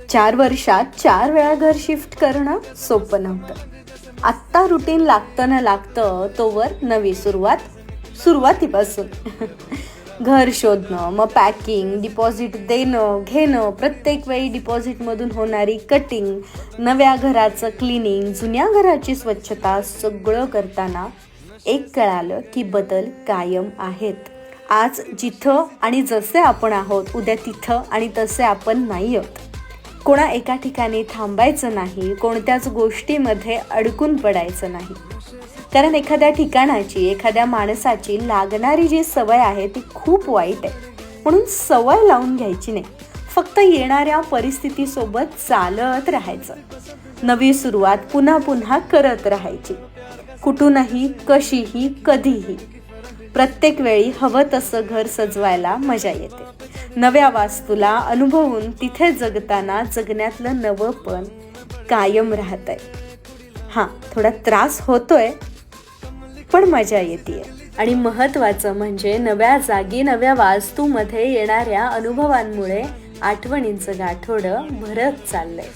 4 वर्षात 4 वेळा घर शिफ्ट करणं सोपं नव्हतं. आत्ता रुटीन लागतं ना लागतं तोवर नवी सुरुवातीपासून घर शोधणं, मग पॅकिंग, डिपॉझिट देणं घेणं, प्रत्येक वेळी डिपॉझिटमधून होणारी कटिंग, नव्या घराचं क्लिनिंग, जुन्या घराची स्वच्छता, सगळं करताना एक कळालं की बदल कायम आहेत. आज जिथं आणि जसे आपण आहोत, उद्या तिथं आणि तसे आपण नाही आहोत. कोणा एका ठिकाणी थांबायचं नाही, कोणत्याच गोष्टीमध्ये अडकून पडायचं नाही. कारण एखाद्या ठिकाणाची, एखाद्या माणसाची लागणारी जी सवय आहे ती खूप वाईट आहे. म्हणून सवय लावून घ्यायची नाही, फक्त येणाऱ्या परिस्थितीसोबत चालत राहायचं. नवी सुरुवात पुन्हा पुन्हा करत राहायची, कुठूनही, कशीही, कधीही. प्रत्येक वेळी हवं तसं घर सजवायला मजा येते. नव्या वास्तूला अनुभवून तिथे जगताना जगण्यातलं नवं पण कायम राहतंय. हां, थोडा त्रास होतोय पण मजा येतेय. आणि महत्त्वाचं म्हणजे नव्या जागी, नव्या वास्तूमध्ये येणाऱ्या अनुभवांमुळे आठवणींचं गाठोडं भरत चाललंय.